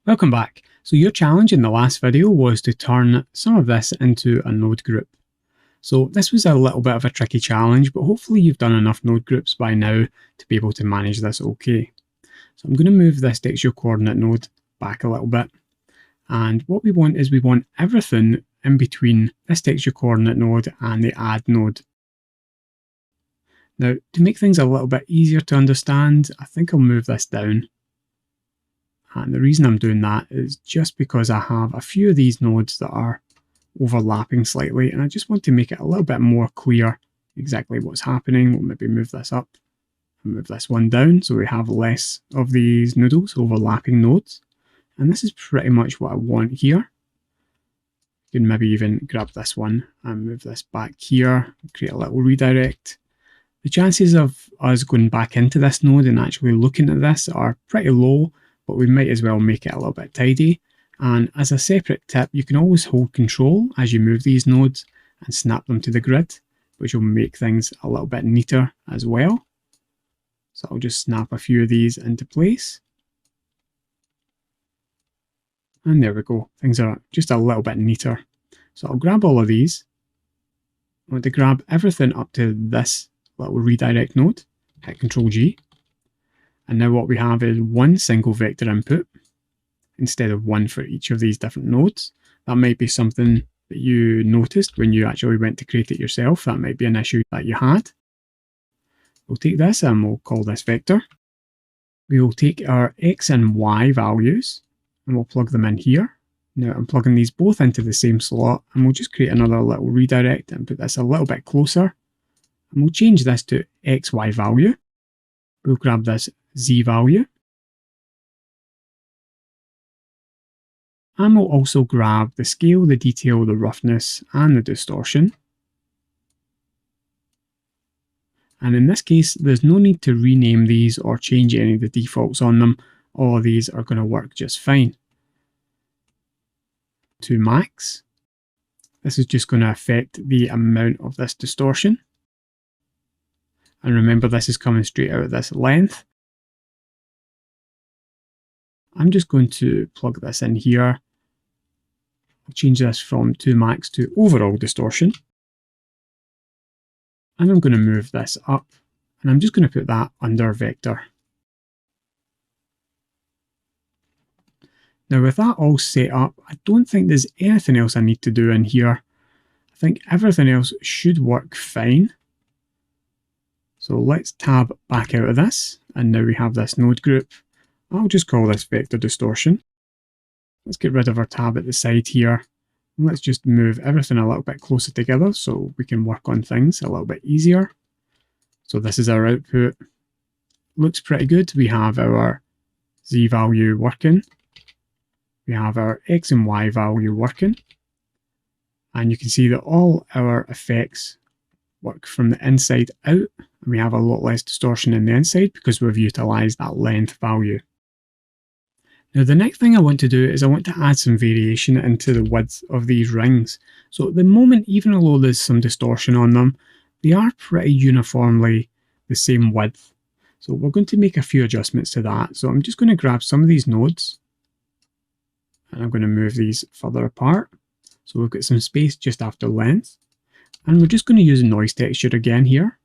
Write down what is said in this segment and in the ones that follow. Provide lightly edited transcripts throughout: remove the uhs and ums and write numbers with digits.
Welcome back. So your challenge in the last video was to turn some of this into a node group. So this was a little bit of a tricky challenge, but hopefully you've done enough node groups by now to be able to manage this okay. So I'm going to move this textual coordinate node back a little bit. And what we want is we want everything in between this textual coordinate node and the add node. Now, to make things a little bit easier to understand, I think I'll move this down. And the reason I'm doing that is just because I have a few of these nodes that are overlapping slightly, and I just want to make it a little bit more clear exactly what's happening. We'll maybe move this up and move this one down so we have less of these noodles, overlapping nodes. And this is pretty much what I want here. You can maybe even grab this one and move this back here, create a little redirect. The chances of us going back into this node and actually looking at this are pretty low, but we might as well make it a little bit tidy. And as a separate tip, you can always hold control as you move these nodes and snap them to the grid, which will make things a little bit neater as well. So I'll just snap a few of these into place. And there we go. Things are just a little bit neater. So I'll grab all of these. I want to grab everything up to this little redirect node, hit Ctrl G. And now what we have is one single vector input instead of one for each of these different nodes. That might be something that you noticed when you actually went to create it yourself. That might be an issue that you had. We'll take this and we'll call this vector. We will take our X and Y values and we'll plug them in here. Now I'm plugging these both into the same slot, and we'll just create another little redirect and put this a little bit closer. And we'll change this to XY value. We'll grab this Z value. And we'll also grab the scale, the detail, the roughness, and the distortion. And in this case, there's no need to rename these or change any of the defaults on them. All of these are going to work just fine. To max, this is just going to affect the amount of this distortion. And remember, this is coming straight out of this length. I'm just going to plug this in here. I'll change this from to max to overall distortion. And I'm going to move this up. And I'm just going to put that under vector. Now with that all set up, I don't think there's anything else I need to do in here. I think everything else should work fine. So let's tab back out of this, and now we have this node group. I'll just call this vector distortion. Let's get rid of our tab at the side here. And let's just move everything a little bit closer together so we can work on things a little bit easier. So this is our output. Looks pretty good. We have our Z value working. We have our X and Y value working. And you can see that all our effects work from the inside out. And we have a lot less distortion in the inside because we've utilized that length value. Now the next thing I want to do is I want to add some variation into the width of these rings. So at the moment, even though there's some distortion on them, they are pretty uniformly the same width. So we're going to make a few adjustments to that. So I'm just going to grab some of these nodes and I'm going to move these further apart. So we've got some space just after length. And we're just going to use a noise texture again here.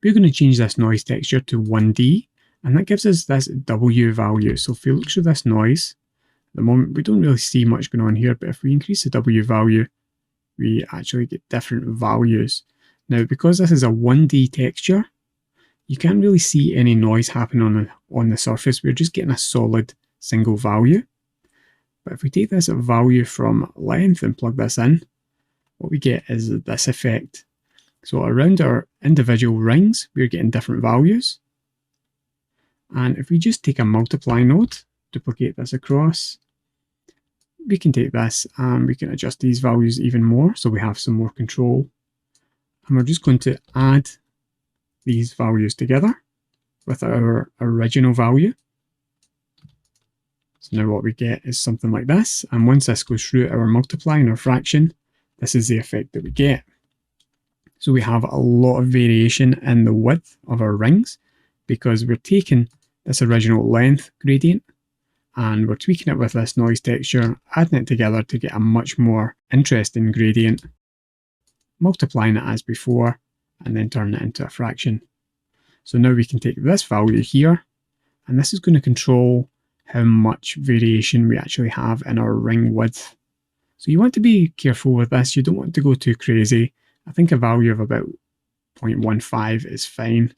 We're going to change this noise texture to 1D, and that gives us this W value. So if we look through this noise, at the moment we don't really see much going on here, but if we increase the W value, we actually get different values. Now because this is a 1D texture, you can't really see any noise happening on the surface. We're just getting a solid single value. But if we take this value from length and plug this in, what we get is this effect. So around our individual rings, we're getting different values. And if we just take a multiply node, duplicate this across, we can take this and we can adjust these values even more so we have some more control. And we're just going to add these values together with our original value. So now what we get is something like this, and once this goes through our multiply and our fraction, this is the effect that we get. So we have a lot of variation in the width of our rings, because we're taking this original length gradient and we're tweaking it with this noise texture, adding it together to get a much more interesting gradient, multiplying it as before, and then turning it into a fraction. So now we can take this value here, and this is going to control how much variation we actually have in our ring width. So you want to be careful with this. You don't want to go too crazy. I think a value of about 0.15 is fine,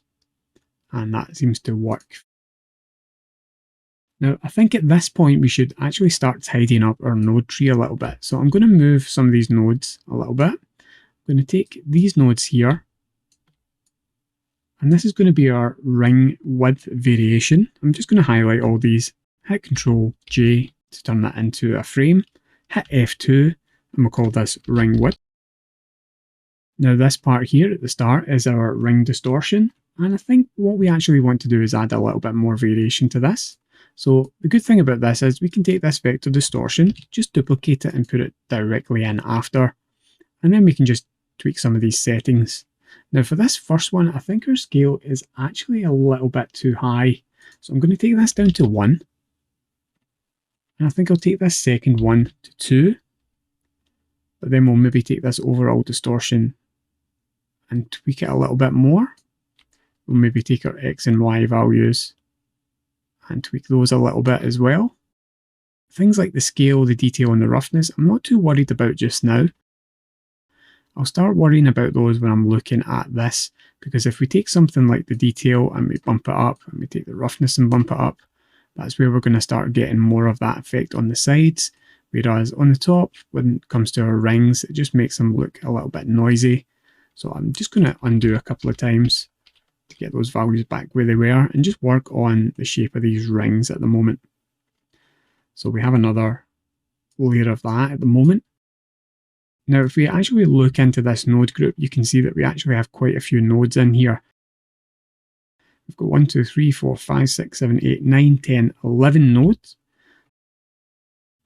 and that seems to work. Now, I think at this point we should actually start tidying up our node tree a little bit. So I'm going to move some of these nodes a little bit. I'm going to take these nodes here, and this is going to be our ring width variation. I'm just going to highlight all these, hit Ctrl J to turn that into a frame, hit F2, and we'll call this ring width. Now this part here at the start is our ring distortion, and I think what we actually want to do is add a little bit more variation to this. So the good thing about this is we can take this vector distortion, just duplicate it and put it directly in after, and then we can just tweak some of these settings. Now for this first one, I think our scale is actually a little bit too high. So I'm going to take this down to 1. And I think I'll take this second one to 2. But then we'll maybe take this overall distortion and tweak it a little bit more. We'll maybe take our X and Y values and tweak those a little bit as well. Things like the scale, the detail and the roughness, I'm not too worried about just now. I'll start worrying about those when I'm looking at this, because if we take something like the detail and we bump it up, and we take the roughness and bump it up, that's where we're going to start getting more of that effect on the sides. Whereas on the top, when it comes to our rings, it just makes them look a little bit noisy. So I'm just going to undo a couple of times to get those values back where they were and just work on the shape of these rings at the moment. So we have another layer of that at the moment. Now if we actually look into this node group, you can see that we actually have quite a few nodes in here. We've got 1, 2, 3, 4, 5, 6, 7, 8, 9, 10, 11 nodes.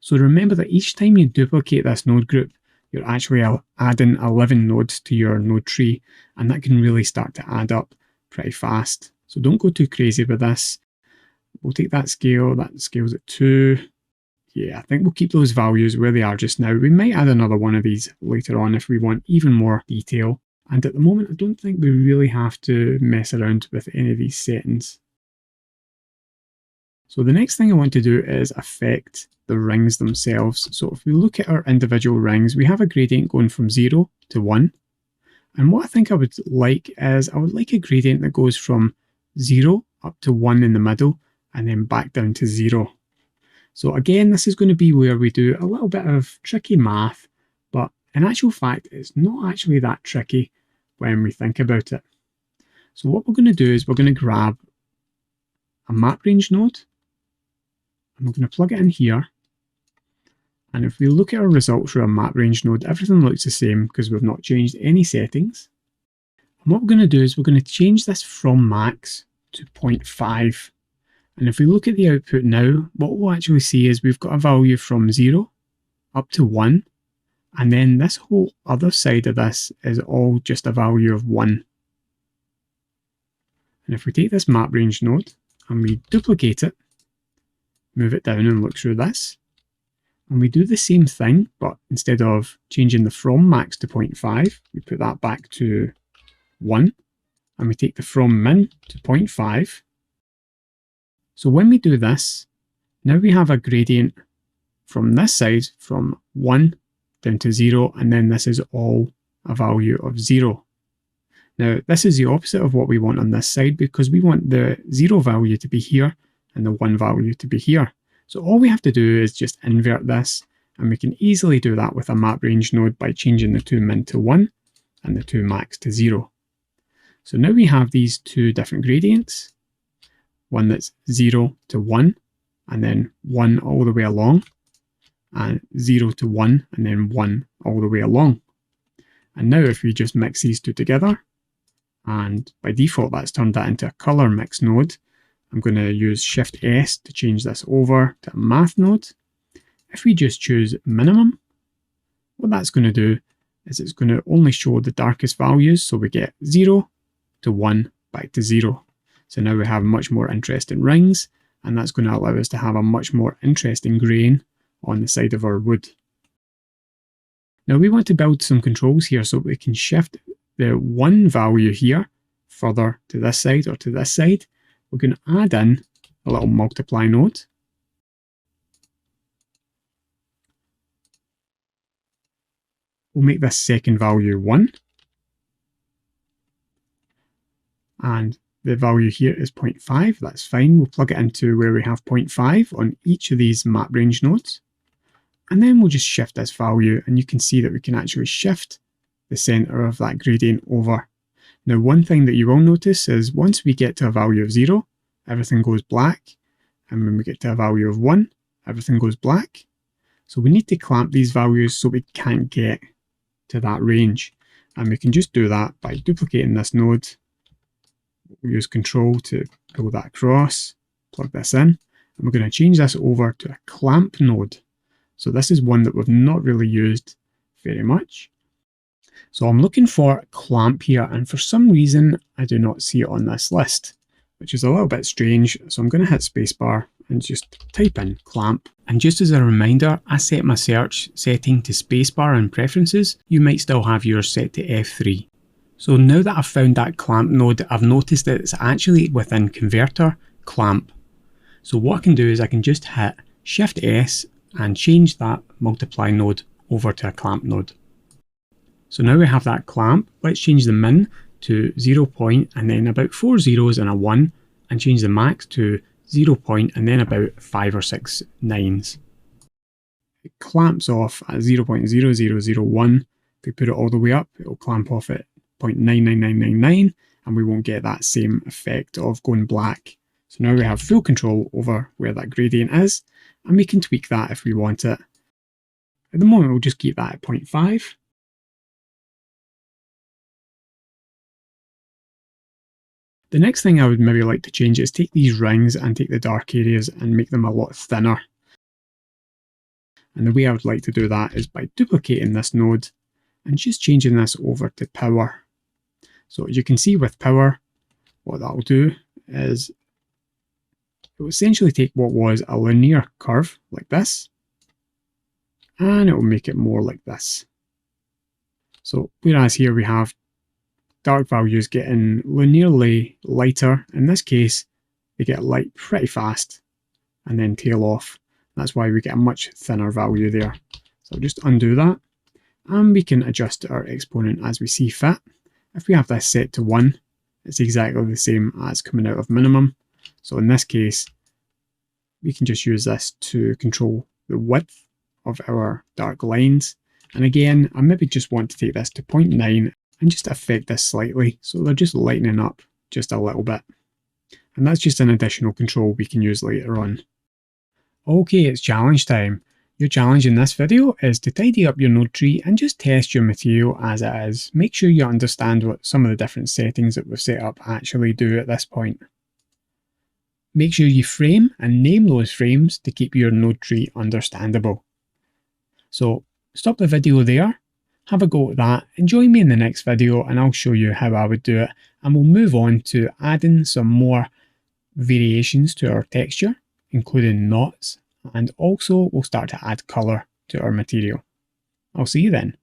So remember that each time you duplicate this node group, you're actually adding 11 nodes to your node tree, and that can really start to add up pretty fast. So don't go too crazy with this. We'll take that scale's at 2. Yeah, I think we'll keep those values where they are just now. We might add another one of these later on if we want even more detail. And at the moment, I don't think we really have to mess around with any of these settings. So the next thing I want to do is affect the rings themselves. So if we look at our individual rings, we have a gradient going from 0 to 1. And what I think I would like is, I would like a gradient that goes from 0 up to 1 in the middle, and then back down to 0. So again, this is going to be where we do a little bit of tricky math, but in actual fact, it's not actually that tricky when we think about it. So what we're going to do is we're going to grab a map range node, and we're going to plug it in here. And if we look at our results for a map range node, everything looks the same because we've not changed any settings. And what we're going to do is we're going to change this from max to 0.5. And if we look at the output now, what we'll actually see is we've got a value from 0 up to 1. And then this whole other side of this is all just a value of 1. And if we take this map range node and we duplicate it, move it down and look through this, and we do the same thing, but instead of changing the from max to 0.5, we put that back to 1, and we take the from min to 0.5. So when we do this, now we have a gradient from this side from 1 down to 0, and then this is all a value of 0. Now this is the opposite of what we want on this side, because we want the 0 value to be here and the 1 value to be here. So all we have to do is just invert this, and we can easily do that with a map range node by changing the 2 min to 1 and the 2 max to 0. So now we have these two different gradients, one that's 0 to 1 and then 1 all the way along, and 0 to 1 and then 1 all the way along. And now if we just mix these two together, and by default that's turned that into a color mix node, I'm going to use Shift S to change this over to a math node. If we just choose minimum, what that's going to do is it's going to only show the darkest values, so we get 0 to 1 back to 0. So now we have much more interesting rings, and that's going to allow us to have a much more interesting grain on the side of our wood. Now we want to build some controls here so we can shift the 1 value here further to this side or to this side. We're going to add in a little multiply node. We'll make this second value 1. And the value here is 0.5. That's fine. We'll plug it into where we have 0.5 on each of these map range nodes. And then we'll just shift this value, and you can see that we can actually shift the center of that gradient over. Now, one thing that you will notice is once we get to a value of 0, everything goes black. And when we get to a value of 1, everything goes black. So we need to clamp these values so we can't get to that range. And we can just do that by duplicating this node. We'll use Control to pull that across, plug this in, and we're going to change this over to a clamp node. So this is one that we've not really used very much. So I'm looking for clamp here, and for some reason I do not see it on this list, which is a little bit strange. So I'm going to hit spacebar and just type in clamp. And just as a reminder, I set my search setting to spacebar in preferences. You might still have yours set to F3. So now that I've found that clamp node, I've noticed that it's actually within converter clamp. So what I can do is I can just hit Shift S and change that multiply node over to a clamp node. So now we have that clamp. Let's change the min to 0 point and then about 4 zeros and a 1, and change the max to 0 point and then about 5 or 6 nines. It clamps off at 0.0001. If we put it all the way up, it will clamp off at 0.99999, and we won't get that same effect of going black. So now we have full control over where that gradient is, and we can tweak that if we want it. At the moment, we'll just keep that at 0.5. The next thing I would maybe like to change is take these rings and take the dark areas and make them a lot thinner. And the way I would like to do that is by duplicating this node and just changing this over to power. So as you can see with power, what that will do is it will essentially take what was a linear curve like this, and it will make it more like this. So whereas here we have dark values getting linearly lighter, in this case they get light pretty fast and then tail off. That's why we get a much thinner value there. So I'll just undo that, and we can adjust our exponent as we see fit. If we have this set to 1, it's exactly the same as coming out of minimum. So in this case, we can just use this to control the width of our dark lines. And again, I maybe just want to take this to 0.9 and just affect this slightly, so they're just lightening up just a little bit. And that's just an additional control we can use later on. Okay, it's challenge time. Your challenge in this video is to tidy up your node tree and just test your material as it is. Make sure you understand what some of the different settings that we've set up actually do at this point. Make sure you frame and name those frames to keep your node tree understandable. So stop the video there, have a go at that, and join me in the next video and I'll show you how I would do it, and we'll move on to adding some more variations to our texture, including knots, and also we'll start to add colour to our material. I'll see you then.